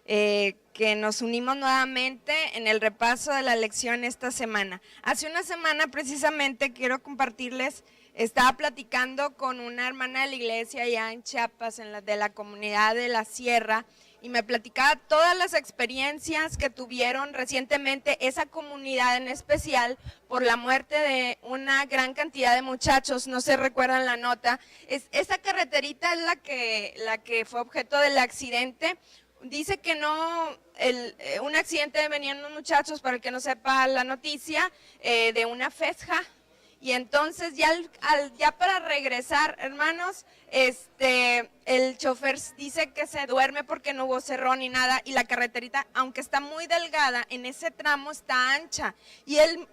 Que nos unimos nuevamente en el repaso de la lección esta semana. Hace una semana precisamente quiero compartirles, estaba platicando con una hermana de la iglesia allá en Chiapas, de la comunidad de la Sierra, y me platicaba todas las experiencias que tuvieron recientemente esa comunidad en especial por la muerte de una gran cantidad de muchachos. No se recuerdan la nota. Esa carreterita es la que fue objeto del accidente. Dice que no, un accidente, venían unos muchachos, para el que no sepa la noticia, de una fesja, y entonces ya para regresar, hermanos, el chofer dice que se duerme porque no hubo cerrón ni nada, y la carreterita, aunque está muy delgada, en ese tramo está ancha, y el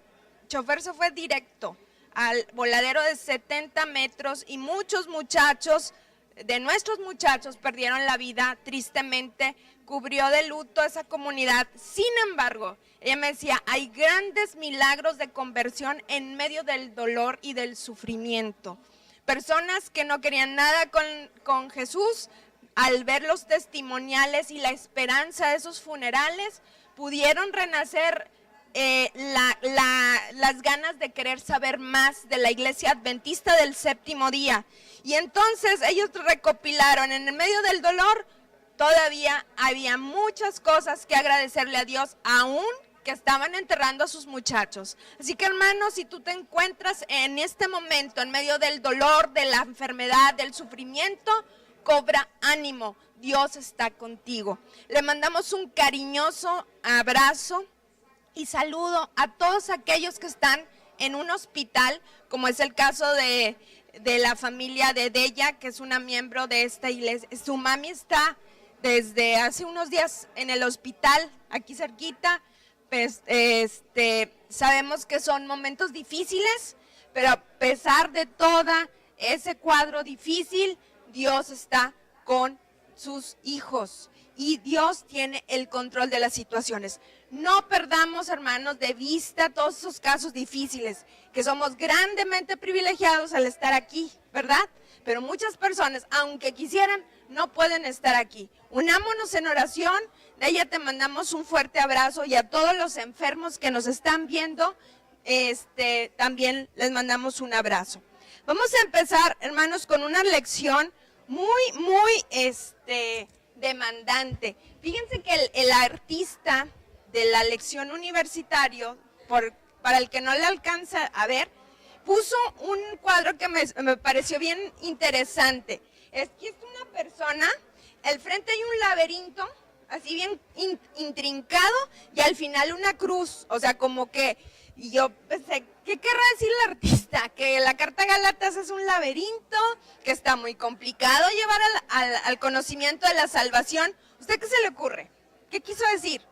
chofer se fue directo al voladero de 70 metros, y muchos muchachos, de nuestros muchachos, perdieron la vida tristemente, cubrió de luto a esa comunidad. Sin embargo, ella me decía, hay grandes milagros de conversión en medio del dolor y del sufrimiento. Personas que no querían nada con Jesús, al ver los testimoniales y la esperanza de esos funerales, pudieron renacer las ganas de querer saber más de la iglesia adventista del séptimo día. Y entonces ellos recopilaron, en el medio del dolor, todavía había muchas cosas que agradecerle a Dios, aún que estaban enterrando a sus muchachos. Así que, hermanos, si tú te encuentras en este momento en medio del dolor, de la enfermedad, del sufrimiento, cobra ánimo, Dios está contigo. Le mandamos un cariñoso abrazo y saludo a todos aquellos que están en un hospital, como es el caso de la familia de Della, que es una miembro de esta iglesia. Su mami está desde hace unos días en el hospital, aquí cerquita. Pues, sabemos que son momentos difíciles, pero a pesar de todo ese cuadro difícil, Dios está con sus hijos y Dios tiene el control de las situaciones. No perdamos, hermanos, de vista todos esos casos difíciles, que somos grandemente privilegiados al estar aquí, ¿verdad? Pero muchas personas, aunque quisieran, no pueden estar aquí. Unámonos en oración. De ella te mandamos un fuerte abrazo, y a todos los enfermos que nos están viendo, también les mandamos un abrazo. Vamos a empezar, hermanos, con una lección muy demandante. Fíjense que el artista de la lección universitario, para el que no le alcanza a ver, puso un cuadro que me pareció bien interesante. Es que es una persona, al frente hay un laberinto, así bien intrincado, y al final una cruz, o sea, como que, y yo pensé, ¿qué querrá decir el artista? Que la carta a Gálatas es un laberinto, que está muy complicado llevar al conocimiento de la salvación. ¿Usted qué se le ocurre? ¿Qué quiso decir?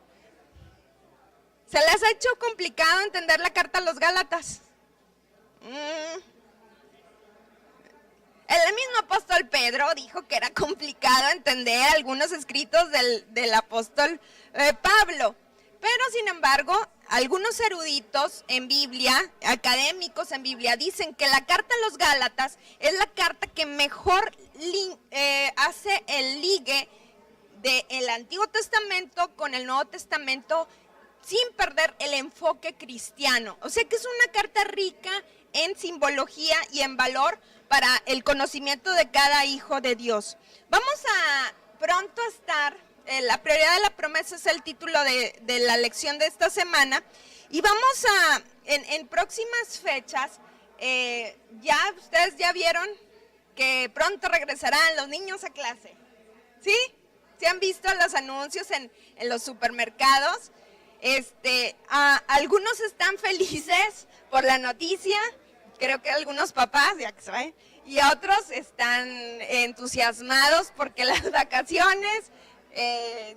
¿Se les ha hecho complicado entender la carta a los Gálatas? El mismo apóstol Pedro dijo que era complicado entender algunos escritos del apóstol Pablo, pero sin embargo, algunos eruditos en Biblia, académicos en Biblia, dicen que la carta a los Gálatas es la carta que mejor hace el ligue del Antiguo Testamento con el Nuevo Testamento, sin perder el enfoque cristiano. O sea que es una carta rica en simbología y en valor para el conocimiento de cada hijo de Dios. Vamos a pronto estar, la prioridad de la promesa es el título de la lección de esta semana, y vamos a, en próximas fechas, ustedes ya vieron que pronto regresarán los niños a clase, ¿sí? ¿Sí han visto los anuncios en los supermercados? Algunos están felices por la noticia, creo que algunos papás, ya que saben, y otros están entusiasmados porque las vacaciones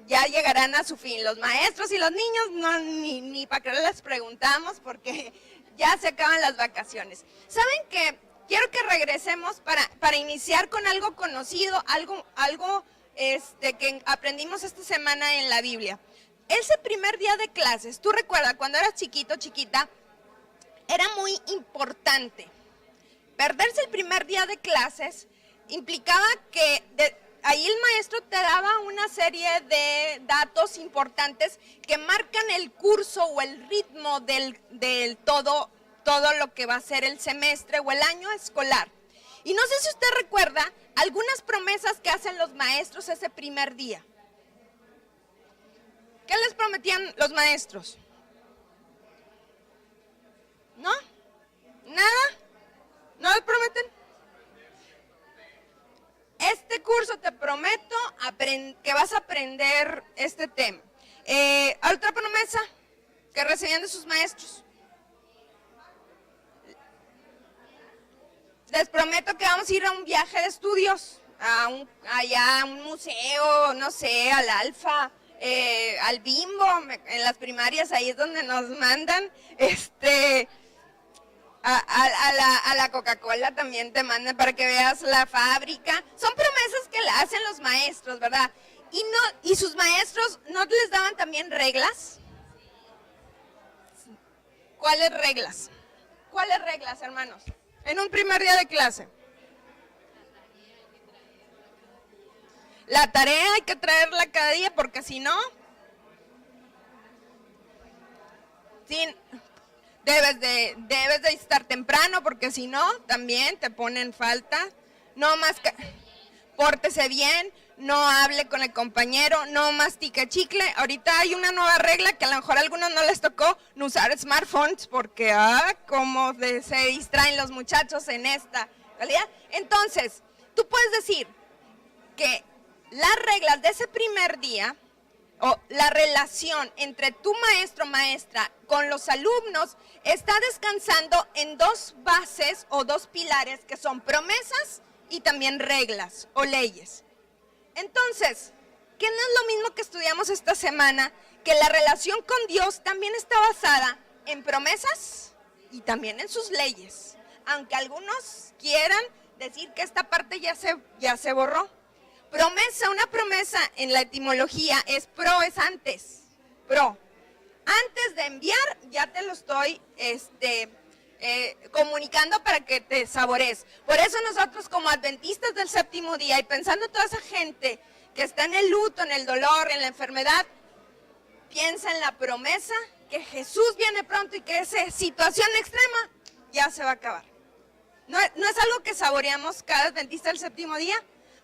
ya llegarán a su fin. Los maestros y los niños ni para qué les preguntamos, porque ya se acaban las vacaciones. ¿Saben qué? Quiero que regresemos para iniciar con algo conocido, algo que aprendimos esta semana en la Biblia. Ese primer día de clases, tú recuerdas, cuando eras chiquito, chiquita, era muy importante. Perderse el primer día de clases implicaba que ahí el maestro te daba una serie de datos importantes que marcan el curso o el ritmo del todo lo que va a ser el semestre o el año escolar. Y no sé si usted recuerda algunas promesas que hacen los maestros ese primer día. ¿Qué les prometían los maestros? ¿No? ¿Nada? ¿No les prometen? Este curso te prometo que vas a aprender este tema. Otra promesa que recibían de sus maestros. Les prometo que vamos a ir a un viaje de estudios, allá a un museo, no sé, al Alfa, al Bimbo, en las primarias ahí es donde nos mandan, a la Coca-Cola también te mandan para que veas la fábrica. Son promesas que le hacen los maestros, ¿verdad? Y sus maestros no les daban también reglas. ¿Cuáles reglas? ¿Cuáles reglas, hermanos? En un primer día de clase. La tarea hay que traerla cada día porque si no, debes de estar temprano porque si no, también te ponen falta. No más que pórtese bien, no hable con el compañero, no mastique chicle. Ahorita hay una nueva regla que a lo mejor a algunos no les tocó, no usar smartphones porque cómo se distraen los muchachos en esta realidad. Entonces, tú puedes decir que las reglas de ese primer día o la relación entre tu maestro o maestra con los alumnos está descansando en dos bases o dos pilares que son promesas y también reglas o leyes. Entonces, ¿qué no es lo mismo que estudiamos esta semana? Que la relación con Dios también está basada en promesas y también en sus leyes. Aunque algunos quieran decir que esta parte ya se borró. Promesa, una promesa en la etimología es antes. Antes de enviar ya te lo estoy comunicando para que te saborees. Por eso nosotros como adventistas del séptimo día y pensando en toda esa gente que está en el luto, en el dolor, en la enfermedad, piensa en la promesa que Jesús viene pronto y que esa situación extrema ya se va a acabar. ¿No es algo que saboreamos cada adventista del séptimo día?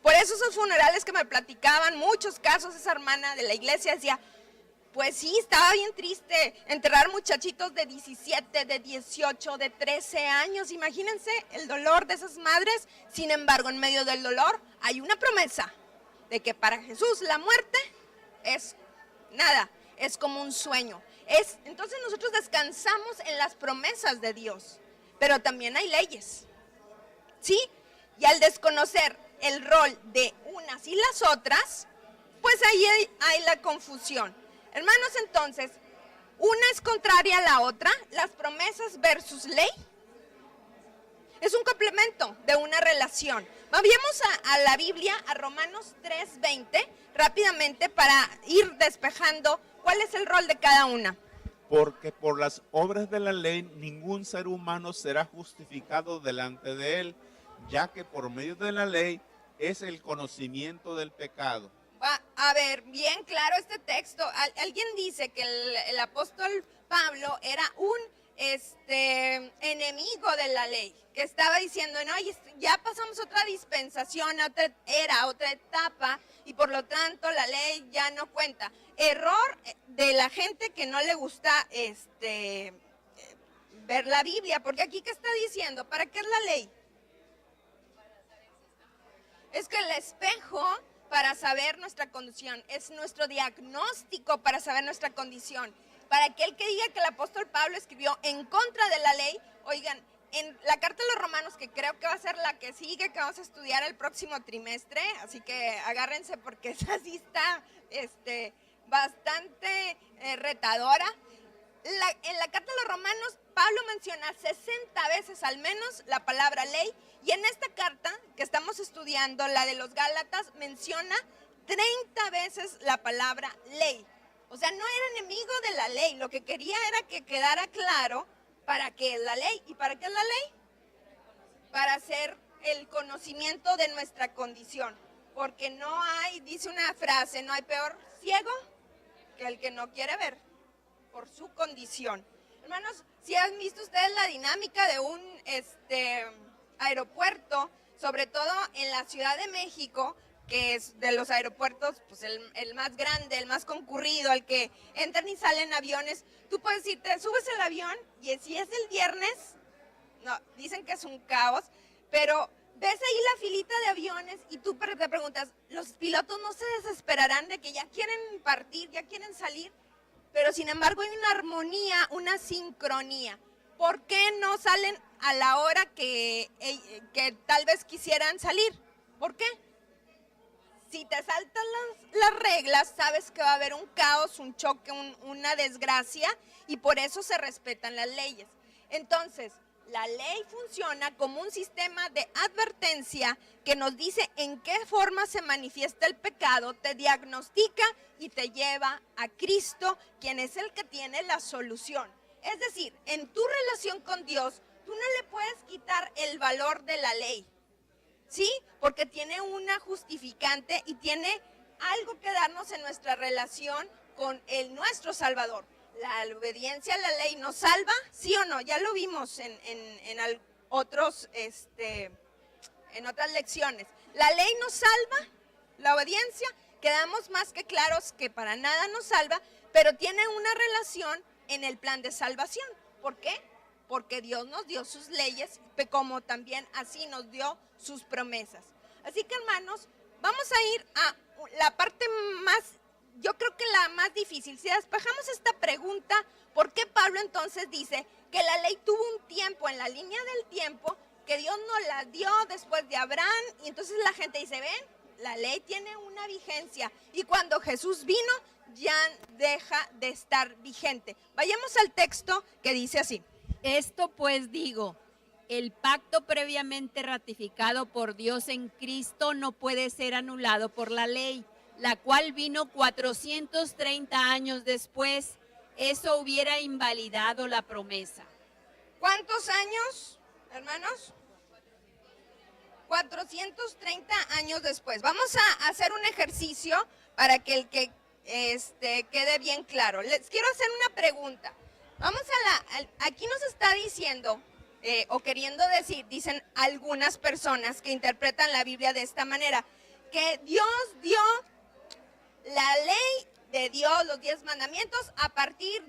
Por eso esos funerales que me platicaban, muchos casos, esa hermana de la iglesia decía, pues sí, estaba bien triste enterrar muchachitos de 17, de 18, de 13 años. Imagínense el dolor de esas madres. Sin embargo, en medio del dolor hay una promesa de que para Jesús la muerte es nada, es como un sueño. Entonces nosotros descansamos en las promesas de Dios, pero también hay leyes, ¿sí? Y al desconocer el rol de unas y las otras, pues ahí hay la confusión. Hermanos, entonces, una es contraria a la otra, las promesas versus ley. Es un complemento de una relación. Vayamos a la Biblia, a Romanos 3:20, rápidamente para ir despejando cuál es el rol de cada una. Porque por las obras de la ley ningún ser humano será justificado delante de él, ya que por medio de la ley es el conocimiento del pecado. A ver, bien claro este texto. Alguien dice que el apóstol Pablo era un enemigo de la ley, que estaba diciendo, no, ya pasamos otra dispensación, otra era, otra etapa, y por lo tanto la ley ya no cuenta. Error de la gente que no le gusta ver la Biblia, porque aquí ¿qué está diciendo? ¿Para qué es la ley? Es que el espejo para saber nuestra condición, es nuestro diagnóstico para saber nuestra condición. Para aquel que diga que el apóstol Pablo escribió en contra de la ley, oigan, en la carta de los Romanos, que creo que va a ser la que sigue, que vamos a estudiar el próximo trimestre, así que agárrense porque esa sí está bastante retadora. En la carta de los Romanos, Pablo menciona 60 veces al menos la palabra ley, y en esta carta que estamos estudiando, la de los Gálatas, menciona 30 veces la palabra ley. O sea, no era enemigo de la ley, lo que quería era que quedara claro para qué es la ley. ¿Y para qué es la ley? Para hacer el conocimiento de nuestra condición. porque no hay, dice una frase, no hay peor ciego que el que no quiere ver por su condición. Hermanos, si han visto ustedes la dinámica de un aeropuerto, sobre todo en la Ciudad de México, que es de los aeropuertos pues el más grande, el más concurrido, el que entran y salen aviones, tú puedes ir, te subes el avión y si es el viernes, no, dicen que es un caos, pero ves ahí la filita de aviones y tú te preguntas, ¿los pilotos no se desesperarán de que ya quieren partir, ya quieren salir? Pero sin embargo hay una armonía, una sincronía. ¿Por qué no salen a la hora que tal vez quisieran salir? ¿Por qué? Si te saltan las reglas, sabes que va a haber un caos, un choque, una desgracia, y por eso se respetan las leyes. Entonces, la ley funciona como un sistema de advertencia que nos dice en qué forma se manifiesta el pecado, te diagnostica y te lleva a Cristo, quien es el que tiene la solución. Es decir, en tu relación con Dios, tú no le puedes quitar el valor de la ley, ¿sí? Porque tiene una justificante y tiene algo que darnos en nuestra relación con nuestro Salvador. ¿La obediencia a la ley nos salva? ¿Sí o no? Ya lo vimos en otras lecciones. ¿La ley nos salva? ¿La obediencia? Quedamos más que claros que para nada nos salva, pero tiene una relación en el plan de salvación. ¿Por qué? Porque Dios nos dio sus leyes, como también así nos dio sus promesas. Así que, hermanos, vamos a ir a la parte más, yo creo que la más difícil. Si despejamos esta pregunta, ¿por qué Pablo entonces dice que la ley tuvo un tiempo, en la línea del tiempo, que Dios nos la dio después de Abraham? Y entonces la gente dice, ven, la ley tiene una vigencia y cuando Jesús vino ya deja de estar vigente. Vayamos al texto que dice así. Esto pues digo, el pacto previamente ratificado por Dios en Cristo no puede ser anulado por la ley, la cual vino 430 años después. Eso hubiera invalidado la promesa. ¿Cuántos años, hermanos? 430 años después. Vamos a hacer un ejercicio para que el que quede bien claro. Les quiero hacer una pregunta. Vamos aquí nos está diciendo, o queriendo decir, dicen algunas personas que interpretan la Biblia de esta manera, que Dios dio la ley de Dios, los 10 mandamientos, a partir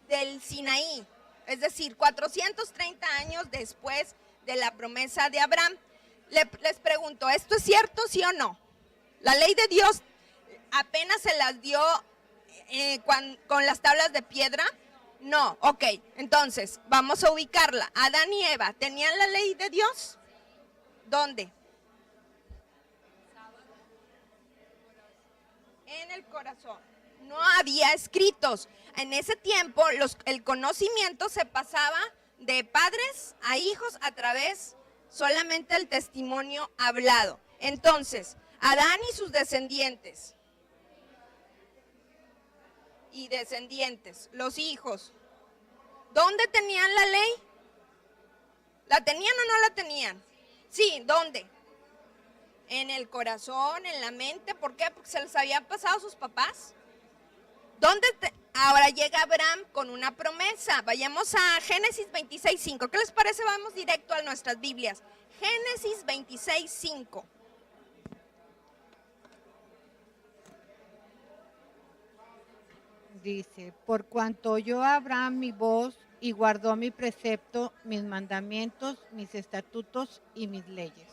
del Sinaí, es decir, 430 años después de la promesa de Abraham. Les pregunto, ¿esto es cierto, sí o no? La ley de Dios apenas se las dio con las tablas de piedra. No, ok, entonces vamos a ubicarla. Adán y Eva, ¿tenían la ley de Dios? ¿Dónde? En el corazón. No había escritos. En ese tiempo el conocimiento se pasaba de padres a hijos a través solamente del testimonio hablado. Entonces, Adán y sus descendientes. Y descendientes, los hijos. ¿Dónde tenían la ley? ¿La tenían o no la tenían? Sí, ¿dónde? En el corazón, en la mente. ¿Por qué? Porque se les habían pasado a sus papás. Ahora llega Abraham con una promesa. Vayamos a Génesis 26:5. ¿Qué les parece? Vamos directo a nuestras Biblias. Génesis 26:5. Dice, por cuanto oyó Abraham mi voz y guardó mi precepto, mis mandamientos, mis estatutos y mis leyes.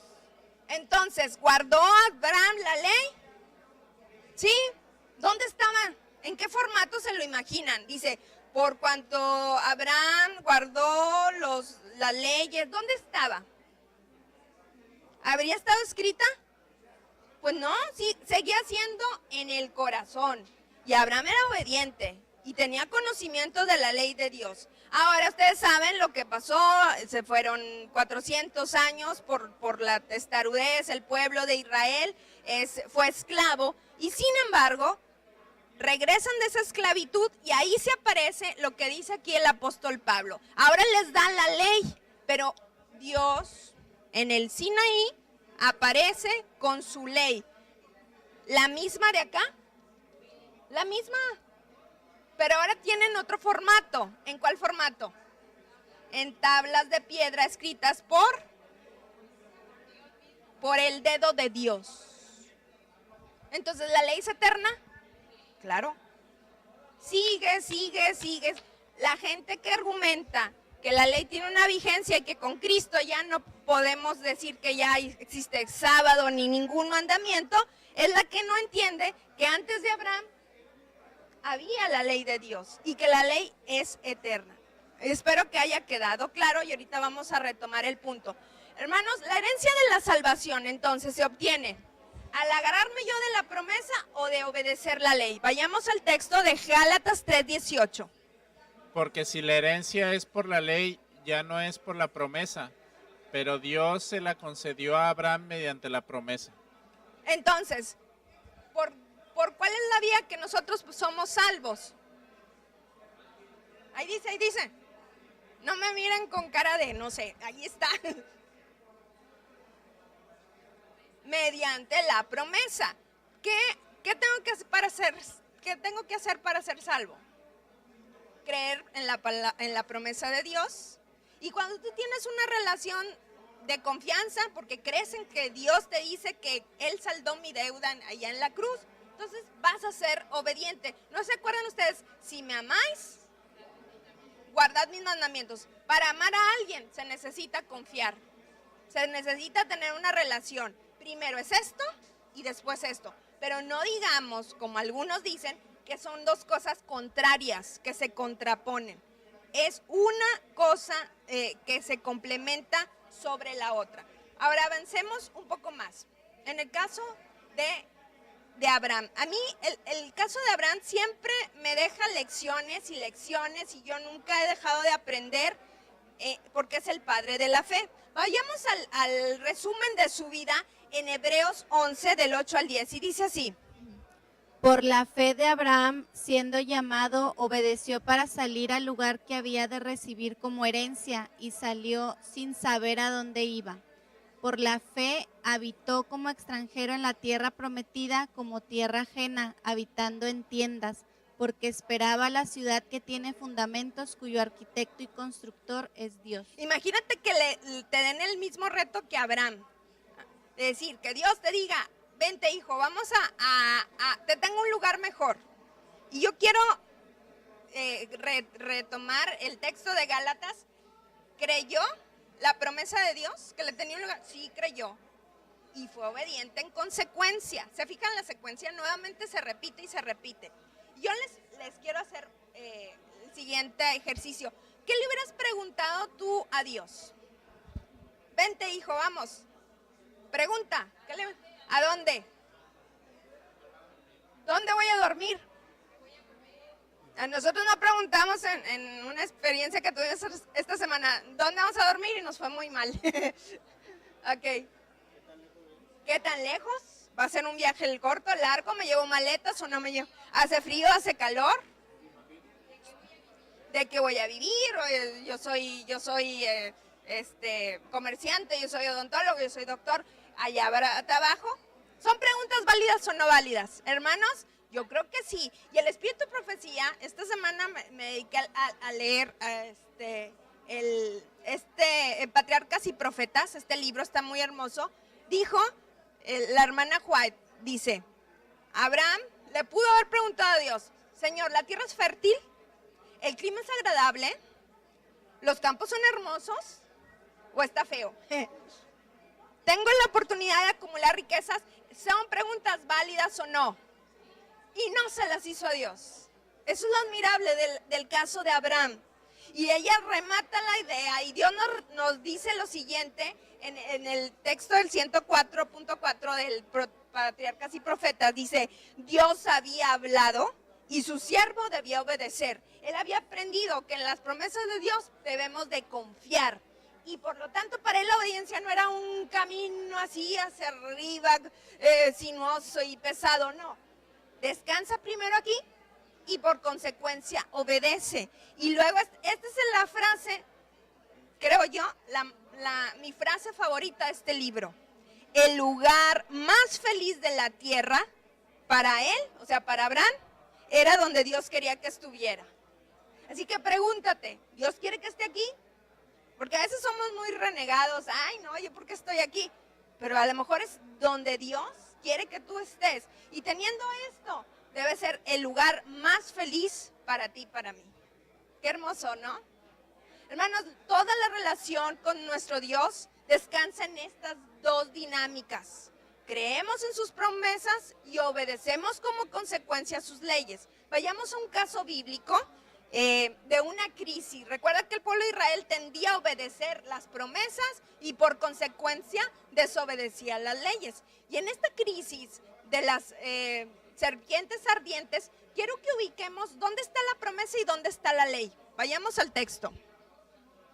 Entonces, ¿guardó Abraham la ley? ¿Sí? ¿Dónde estaba? ¿En qué formato se lo imaginan? Dice, por cuanto Abraham guardó las leyes, ¿dónde estaba? ¿Habría estado escrita? Pues no, sí, seguía siendo en el corazón. Y Abraham era obediente y tenía conocimiento de la ley de Dios. Ahora ustedes saben lo que pasó, se fueron 400 años por la testarudez, el pueblo de Israel fue esclavo y sin embargo regresan de esa esclavitud y ahí se aparece lo que dice aquí el apóstol Pablo. Ahora les dan la ley, pero Dios en el Sinaí aparece con su ley. ¿La misma de acá? La misma. Pero ahora tienen otro formato. ¿En cuál formato? En tablas de piedra escritas por el dedo de Dios. Entonces, ¿la ley es eterna? Claro. Sigue. La gente que argumenta que la ley tiene una vigencia y que con Cristo ya no podemos decir que ya existe sábado ni ningún mandamiento, es la que no entiende que antes de Abraham había la ley de Dios y que la ley es eterna. Espero que haya quedado claro y ahorita vamos a retomar el punto. Hermanos, la herencia de la salvación entonces se obtiene al agarrarme yo de la promesa o de obedecer la ley. Vayamos al texto de Gálatas 3:18. Porque si la herencia es por la ley, ya no es por la promesa, pero Dios se la concedió a Abraham mediante la promesa. Entonces, ¿por cuál es la vía que nosotros somos salvos? Ahí dice. No me miren con cara de, no sé, ahí está. Mediante la promesa. ¿Qué tengo que hacer para ser salvo? Creer en la promesa de Dios. Y cuando tú tienes una relación de confianza, porque crees en que Dios te dice que Él saldó mi deuda allá en la cruz, entonces vas a ser obediente. ¿No se acuerdan ustedes? Si me amáis, guardad mis mandamientos. Para amar a alguien se necesita confiar. Se necesita tener una relación. Primero es esto y después esto. Pero no digamos, como algunos dicen, que son dos cosas contrarias, que se contraponen. Es una cosa que se complementa sobre la otra. Ahora avancemos un poco más. En el caso de Abraham. A mí el caso de Abraham siempre me deja lecciones y yo nunca he dejado de aprender porque es el padre de la fe. Vayamos al resumen de su vida en Hebreos 11 del 8 al 10 y dice así. Por la fe de Abraham, siendo llamado, obedeció para salir al lugar que había de recibir como herencia y salió sin saber a dónde iba. Por la fe habitó como extranjero en la tierra prometida, como tierra ajena, habitando en tiendas, porque esperaba la ciudad que tiene fundamentos, cuyo arquitecto y constructor es Dios. Imagínate que te den el mismo reto que Abraham. Es decir, que Dios te diga, vente hijo, vamos te tengo un lugar mejor. Y yo quiero retomar el texto de Gálatas. ¿Creyó la promesa de Dios que le tenía un lugar? Sí, creyó. Y fue obediente en consecuencia. ¿Se fijan? La secuencia nuevamente se repite y se repite. Yo les quiero hacer el siguiente ejercicio. ¿Qué le hubieras preguntado tú a Dios? Vente hijo, vamos. Pregunta. ¿A dónde? ¿Dónde voy a dormir? A nosotros nos preguntamos en una experiencia que tuvimos esta semana, ¿dónde vamos a dormir? Y nos fue muy mal. Ok. ¿Qué tan lejos? ¿Va a ser un viaje corto, largo? ¿Me llevo maletas o no me llevo? ¿Hace frío, hace calor? ¿De qué voy a vivir? Yo soy comerciante, yo soy odontólogo, yo soy doctor. Allá abajo. ¿Son preguntas válidas o no válidas? Hermanos, yo creo que sí. Y el Espíritu de Profecía, esta semana me dediqué a leer Patriarcas y Profetas. Este libro está muy hermoso. Dijo, la hermana White, dice, Abraham le pudo haber preguntado a Dios, Señor, ¿la tierra es fértil? ¿El clima es agradable? ¿Los campos son hermosos? ¿O está feo? ¿Tengo la oportunidad de acumular riquezas? ¿Son preguntas válidas o no? Y no se las hizo a Dios. Eso es lo admirable del caso de Abraham. Y ella remata la idea y Dios nos dice lo siguiente en el texto del 104.4 del Patriarcas y Profetas. Dice, Dios había hablado y su siervo debía obedecer. Él había aprendido que en las promesas de Dios debemos de confiar. Y por lo tanto para él la obediencia no era un camino así hacia arriba, sinuoso y pesado, no. Descansa primero aquí y por consecuencia obedece. Y luego, esta es la frase, creo yo, mi frase favorita de este libro. El lugar más feliz de la tierra para él, o sea, para Abraham, era donde Dios quería que estuviera. Así que pregúntate, ¿Dios quiere que esté aquí? Porque a veces somos muy renegados, ay no, yo ¿por qué estoy aquí? Pero a lo mejor es donde Dios quiere que tú estés. Y teniendo esto, debe ser el lugar más feliz para ti y para mí. Qué hermoso, ¿no? Hermanos, toda la relación con nuestro Dios descansa en estas dos dinámicas. Creemos en sus promesas y obedecemos como consecuencia sus leyes. Vayamos a un caso bíblico de una crisis. Recuerda que el pueblo de Israel tendía a obedecer las promesas y por consecuencia desobedecía las leyes. Y en esta crisis de las serpientes ardientes, quiero que ubiquemos dónde está la promesa y dónde está la ley. Vayamos al texto.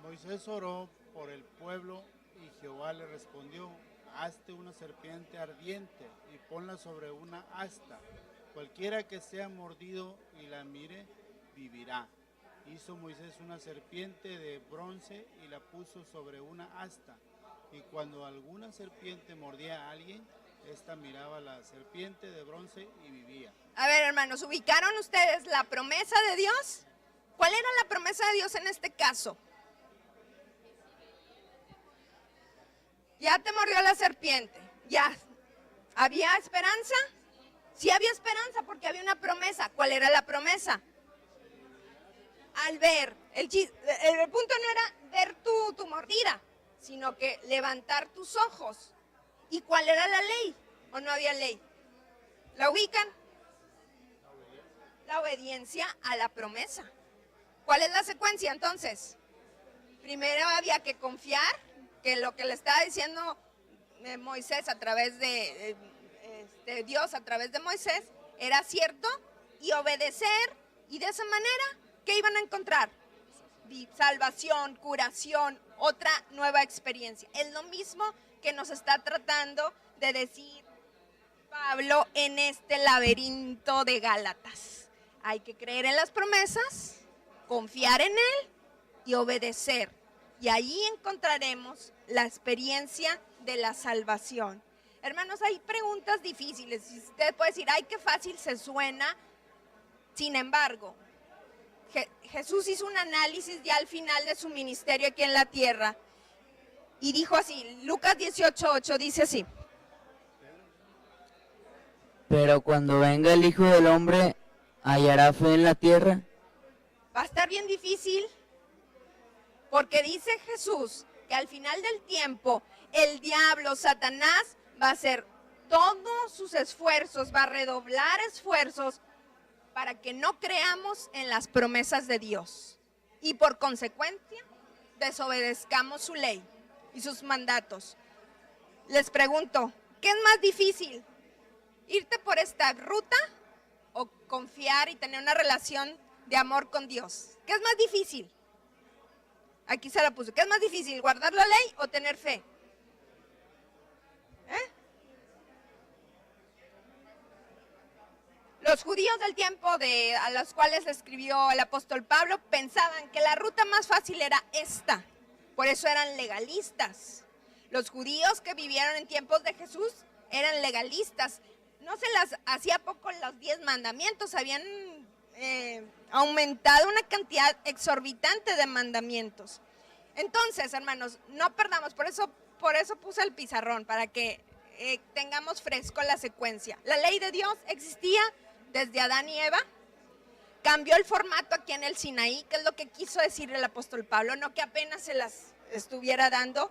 Moisés oró por el pueblo y Jehová le respondió: hazte una serpiente ardiente y ponla sobre una asta. Cualquiera que sea mordido y la mire, vivirá. Hizo Moisés una serpiente de bronce y la puso sobre una asta. Y cuando alguna serpiente mordía a alguien, ésta miraba la serpiente de bronce y vivía. A ver, hermanos, ¿ubicaron ustedes la promesa de Dios? ¿Cuál era la promesa de Dios en este caso? Ya te mordió la serpiente, ya. ¿Había esperanza? Sí había esperanza porque había una promesa. ¿Cuál era la promesa? Al ver, el punto no era ver tu mordida, sino que levantar tus ojos. ¿Y cuál era la ley? ¿O no había ley? ¿La ubican? La obediencia a la promesa. ¿Cuál es la secuencia entonces? Primero había que confiar que lo que le estaba diciendo Moisés a través de Dios, a través de Moisés, era cierto, y obedecer, y de esa manera, ¿qué iban a encontrar? Salvación, curación, otra nueva experiencia. Es lo mismo que nos está tratando de decir Pablo en este laberinto de Gálatas. Hay que creer en las promesas, confiar en Él y obedecer. Y ahí encontraremos la experiencia de la salvación. Hermanos, hay preguntas difíciles. Usted puede decir, ay, qué fácil se suena. Sin embargo, Jesús hizo un análisis ya al final de su ministerio aquí en la tierra. Y dijo así, Lucas 18:8 dice así. Pero cuando venga el Hijo del Hombre, ¿hallará fe en la tierra? Va a estar bien difícil, porque dice Jesús que al final del tiempo el diablo, Satanás, va a hacer todos sus esfuerzos, va a redoblar esfuerzos para que no creamos en las promesas de Dios y por consecuencia desobedezcamos su ley y sus mandatos. Les pregunto, ¿qué es más difícil? ¿Irte por esta ruta o confiar y tener una relación de amor con Dios? ¿Qué es más difícil? Aquí se la puse. ¿Qué es más difícil, guardar la ley o tener fe? Los judíos del tiempo a los cuales escribió el apóstol Pablo pensaban que la ruta más fácil era esta. Por eso eran legalistas. Los judíos que vivieron en tiempos de Jesús eran legalistas. No se las hacía poco los 10 mandamientos, habían aumentado una cantidad exorbitante de mandamientos. Entonces, hermanos, no perdamos, por eso puse el pizarrón, para que tengamos fresco la secuencia. La ley de Dios existía desde Adán y Eva, cambió el formato aquí en el Sinaí, que es lo que quiso decir el apóstol Pablo, no que apenas se las estuviera dando.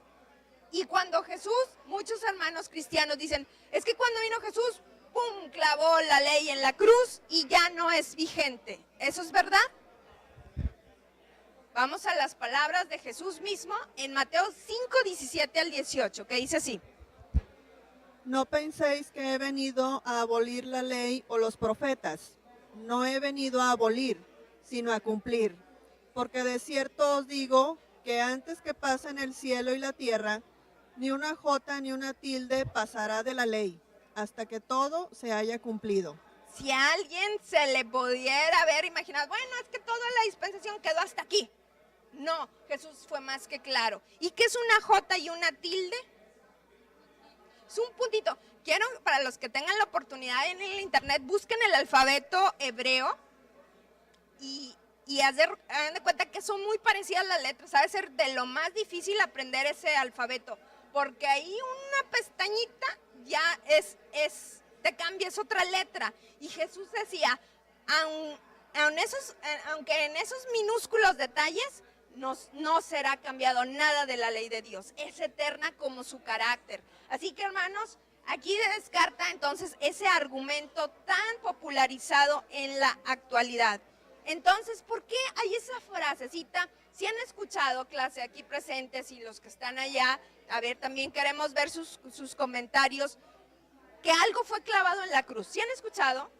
Y cuando Jesús, muchos hermanos cristianos dicen, es que cuando vino Jesús, ¡pum!, clavó la ley en la cruz y ya no es vigente. ¿Eso es verdad? Vamos a las palabras de Jesús mismo en Mateo 5:17 al 18, que dice así. No penséis que he venido a abolir la ley o los profetas. No he venido a abolir, sino a cumplir. Porque de cierto os digo que antes que pasen el cielo y la tierra, ni una jota ni una tilde pasará de la ley, hasta que todo se haya cumplido. Si a alguien se le pudiera haber imaginado, bueno, es que toda la dispensación quedó hasta aquí. No, Jesús fue más que claro. ¿Y qué es una jota y una tilde? Es un puntito. Quiero, para los que tengan la oportunidad en el internet, busquen el alfabeto hebreo y hagan de cuenta que son muy parecidas las letras. Ha de ser de lo más difícil aprender ese alfabeto, porque ahí una pestañita ya te cambia, es otra letra. Y Jesús decía, aunque en esos minúsculos detalles no será cambiado nada de la ley de Dios. Es eterna como su carácter. Así que, hermanos, aquí descarta entonces ese argumento tan popularizado en la actualidad. Entonces, ¿por qué hay esa frasecita? Si han escuchado, clase aquí presentes y los que están allá, a ver, también queremos ver sus comentarios, que algo fue clavado en la cruz. ¿Sí han escuchado?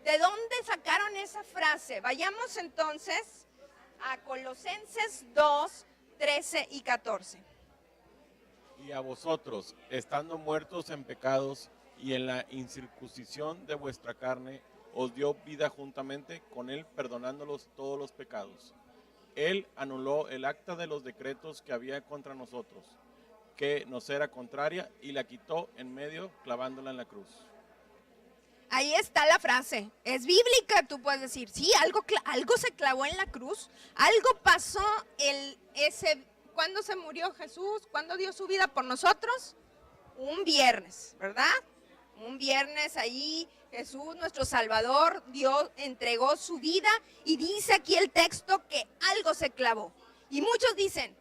¿De dónde sacaron esa frase? Vayamos entonces a Colosenses 2, 13 y 14. Y a vosotros, estando muertos en pecados y en la incircuncisión de vuestra carne, os dio vida juntamente con él, perdonándolos todos los pecados. Él anuló el acta de los decretos que había contra nosotros, que nos era contraria, y la quitó en medio, clavándola en la cruz. Ahí está la frase, es bíblica. Tú puedes decir, sí, algo se clavó en la cruz, algo pasó ¿cuándo se murió Jesús? ¿Cuándo dio su vida por nosotros? Un viernes, ¿verdad? Un viernes ahí Jesús, nuestro Salvador, entregó su vida, y dice aquí el texto que algo se clavó. Y muchos dicen,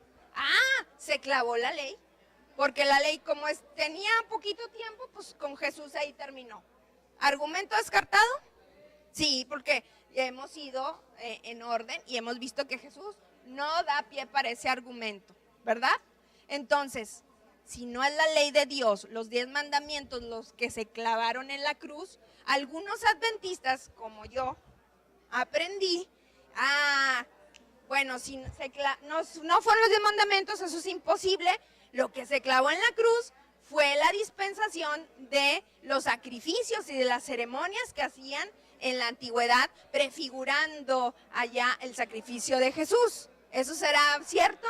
se clavó la ley, porque la ley como tenía poquito tiempo, pues con Jesús ahí terminó. ¿Argumento descartado? Sí, porque hemos ido en orden y hemos visto que Jesús no da pie para ese argumento, ¿verdad? Entonces, si no es la ley de Dios, los 10 mandamientos los que se clavaron en la cruz, algunos adventistas, como yo, aprendí, bueno, si no fueron los 10 mandamientos, eso es imposible. Lo que se clavó en la cruz fue la dispensación de los sacrificios y de las ceremonias que hacían en la antigüedad, prefigurando allá el sacrificio de Jesús. ¿Eso será cierto?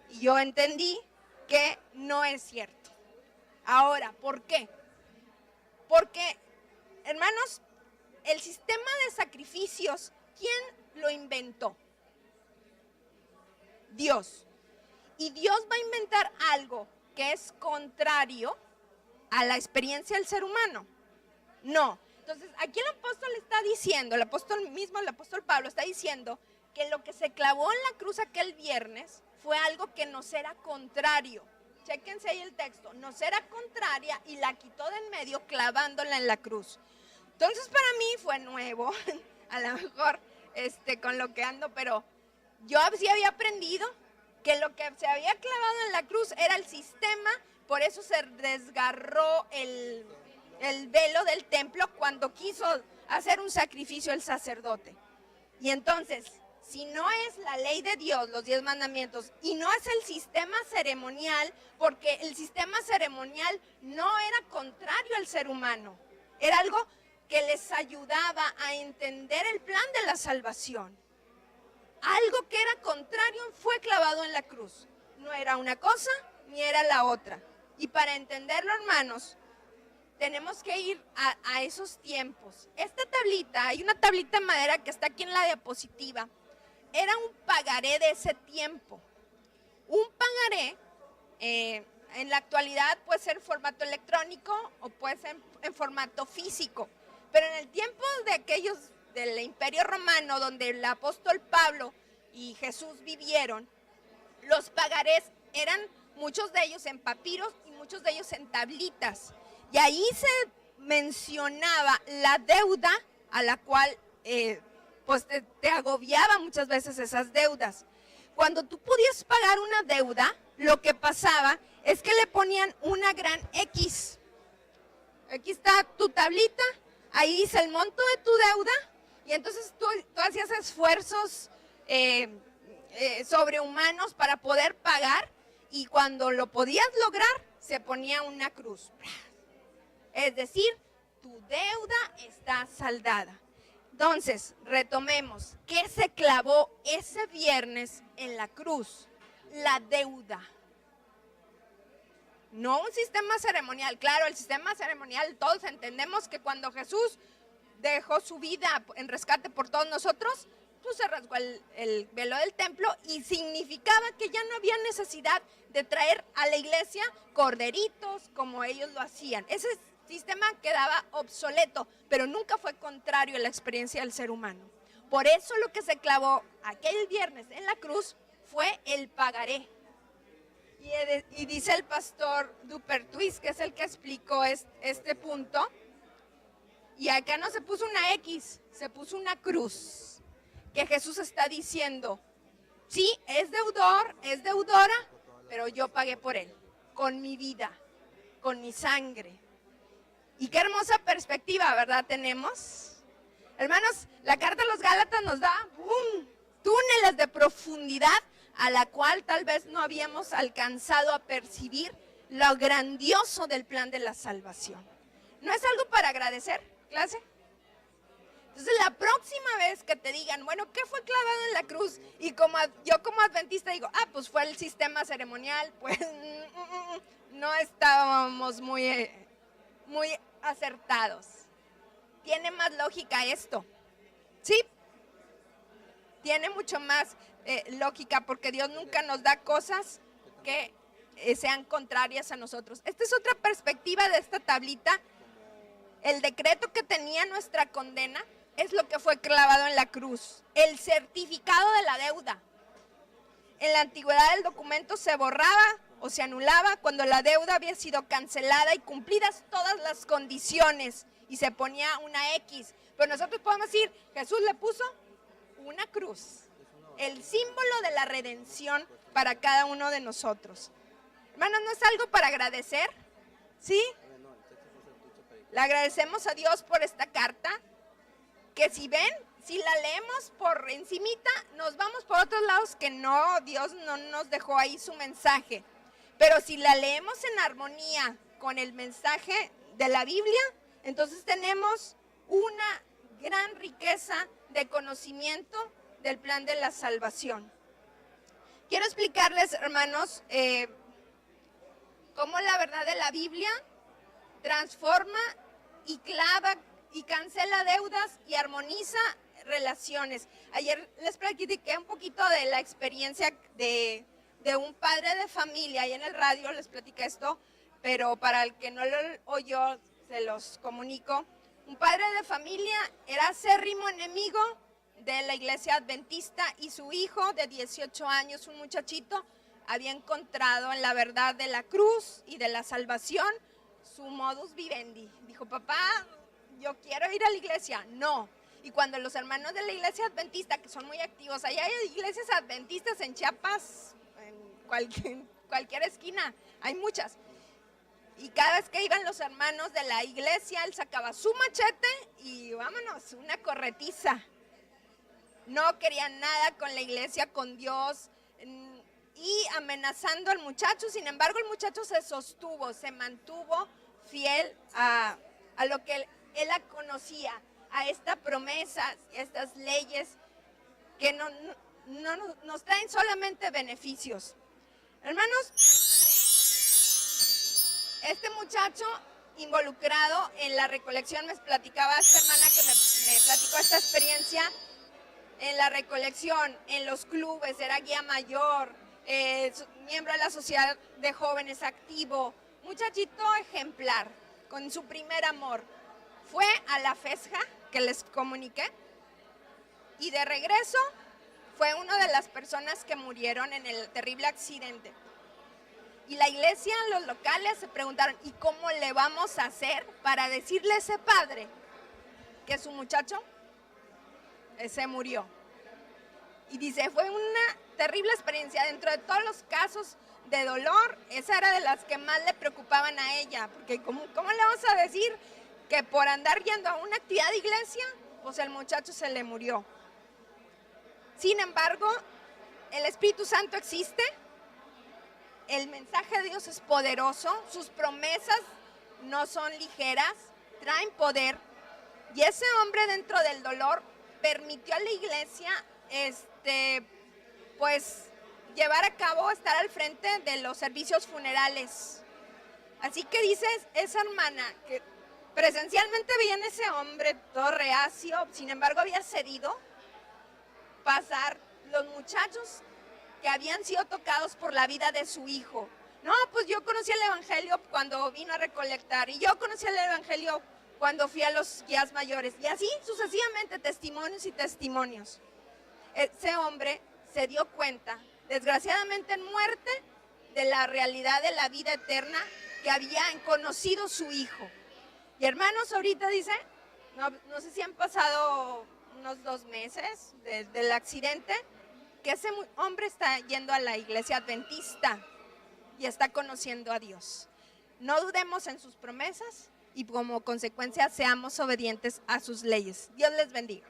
Y yo entendí que no es cierto. Ahora, ¿por qué? Porque, hermanos, el sistema de sacrificios, ¿quién lo inventó? Dios. Y Dios va a inventar algo que es contrario a la experiencia del ser humano. No. Entonces, aquí el apóstol está diciendo, el apóstol Pablo está diciendo que lo que se clavó en la cruz aquel viernes fue algo que nos era contrario. Chéquense ahí el texto, nos era contraria y la quitó de en medio clavándola en la cruz. Entonces para mí fue nuevo, a lo mejor con lo que ando, pero yo sí había aprendido que lo que se había clavado en la cruz era el sistema, por eso se desgarró el velo del templo cuando quiso hacer un sacrificio el sacerdote. Y entonces, si no es la ley de Dios, los 10 mandamientos, y no es el sistema ceremonial, porque el sistema ceremonial no era contrario al ser humano, era algo que les ayudaba a entender el plan de la salvación. Algo que era contrario fue clavado en la cruz. No era una cosa ni era la otra. Y para entenderlo, hermanos, tenemos que ir a esos tiempos. Esta tablita, hay una tablita de madera que está aquí en la diapositiva, era un pagaré de ese tiempo. Un pagaré, en la actualidad puede ser en formato electrónico o puede ser en formato físico. Pero en el tiempo de aquellos del Imperio Romano, donde el apóstol Pablo y Jesús vivieron, los pagarés eran muchos de ellos en papiros y muchos de ellos en tablitas. Y ahí se mencionaba la deuda a la cual pues te agobiaba muchas veces esas deudas. Cuando tú podías pagar una deuda, lo que pasaba es que le ponían una gran X. Aquí está tu tablita, ahí dice el monto de tu deuda, y entonces tú hacías esfuerzos sobrehumanos para poder pagar, y cuando lo podías lograr, se ponía una cruz. Es decir, tu deuda está saldada. Entonces, retomemos, ¿qué se clavó ese viernes en la cruz? La deuda. no un sistema ceremonial. Claro, el sistema ceremonial, todos entendemos que cuando Jesús dejó su vida en rescate por todos nosotros, pues se rasgó el velo del templo y significaba que ya no había necesidad de traer a la iglesia corderitos como ellos lo hacían. Ese sistema quedaba obsoleto, pero nunca fue contrario a la experiencia del ser humano. Por eso lo que se clavó aquel viernes en la cruz fue el pagaré. Y dice el pastor Dupertuis, que es el que explicó este punto, y acá no se puso una X, se puso una cruz, que Jesús está diciendo, sí, es deudor, es deudora, pero yo pagué por él, con mi vida, con mi sangre. Y qué hermosa perspectiva, ¿verdad? Tenemos. Hermanos, la carta de los Gálatas nos da túneles de profundidad a la cual tal vez no habíamos alcanzado a percibir lo grandioso del plan de la salvación. ¿No es algo para agradecer, clase? Entonces la próxima vez que te digan, bueno, ¿qué fue clavado en la cruz? Y yo como adventista digo, pues fue el sistema ceremonial, pues no estábamos muy acertados. Tiene más lógica esto, ¿sí? Tiene mucho más lógica porque Dios nunca nos da cosas que sean contrarias a nosotros. Esta es otra perspectiva de esta tablita. El decreto que tenía nuestra condena es lo que fue clavado en la cruz. El certificado de la deuda. En la antigüedad el documento se borraba o se anulaba cuando la deuda había sido cancelada y cumplidas todas las condiciones y se ponía una X. Pero nosotros podemos decir, Jesús le puso una cruz, el símbolo de la redención para cada uno de nosotros. Hermanos, ¿no es algo para agradecer? ¿Sí? Le agradecemos a Dios por esta carta, que si ven, si la leemos por encimita, nos vamos por otros lados que no, Dios no nos dejó ahí su mensaje. Pero si la leemos en armonía con el mensaje de la Biblia, entonces tenemos una gran riqueza de conocimiento del plan de la salvación. Quiero explicarles, hermanos, cómo la verdad de la Biblia transforma y clava y cancela deudas y armoniza relaciones. Ayer les platiqué un poquito de la experiencia de un padre de familia, y en el radio les platiqué esto, pero para el que no lo oyó, se los comunico. Un padre de familia era acérrimo enemigo de la iglesia adventista y su hijo de 18 años, un muchachito, había encontrado en la verdad de la cruz y de la salvación su modus vivendi. Dijo, papá, yo quiero ir a la iglesia. No. Y cuando los hermanos de la iglesia adventista, que son muy activos, allá hay iglesias adventistas en Chiapas, en cualquier esquina, hay muchas. Y cada vez que iban los hermanos de la iglesia, él sacaba su machete y vámonos, una corretiza. No quería nada con la iglesia, con Dios, y amenazando al muchacho. Sin embargo, el muchacho se sostuvo, se mantuvo fiel a lo que él conocía, a esta promesa, a estas leyes que no nos traen solamente beneficios. Hermanos, este muchacho involucrado en la recolección, me platicaba esta hermana que me platicó esta experiencia, en la recolección, en los clubes, era guía mayor, miembro de la sociedad de jóvenes activo, muchachito ejemplar, con su primer amor. Fue a la fesja que les comuniqué y de regreso fue una de las personas que murieron en el terrible accidente. Y la iglesia, los locales se preguntaron, ¿y cómo le vamos a hacer para decirle a ese padre que su muchacho se murió? Y dice, fue una terrible experiencia. Dentro de todos los casos de dolor, esa era de las que más le preocupaban a ella, porque ¿cómo le vamos a decir que por andar yendo a una actividad de iglesia, pues el muchacho se le murió? Sin embargo, el Espíritu Santo existe, el mensaje de Dios es poderoso, sus promesas no son ligeras, traen poder, y ese hombre dentro del dolor permitió a la iglesia pues llevar a cabo, estar al frente de los servicios funerales. Así que dice esa hermana que presencialmente veían a ese hombre todo reacio, sin embargo había cedido pasar los muchachos que habían sido tocados por la vida de su hijo. No, pues yo conocí el evangelio cuando vino a recolectar, y yo conocí el evangelio cuando fui a los guías mayores, y así sucesivamente, testimonios y testimonios. Ese hombre se dio cuenta, desgraciadamente en muerte, de la realidad de la vida eterna que había conocido su hijo. Y hermanos, ahorita dice, no sé si han pasado unos 2 meses del accidente, que ese hombre está yendo a la iglesia adventista y está conociendo a Dios. No dudemos en sus promesas y como consecuencia seamos obedientes a sus leyes. Dios les bendiga.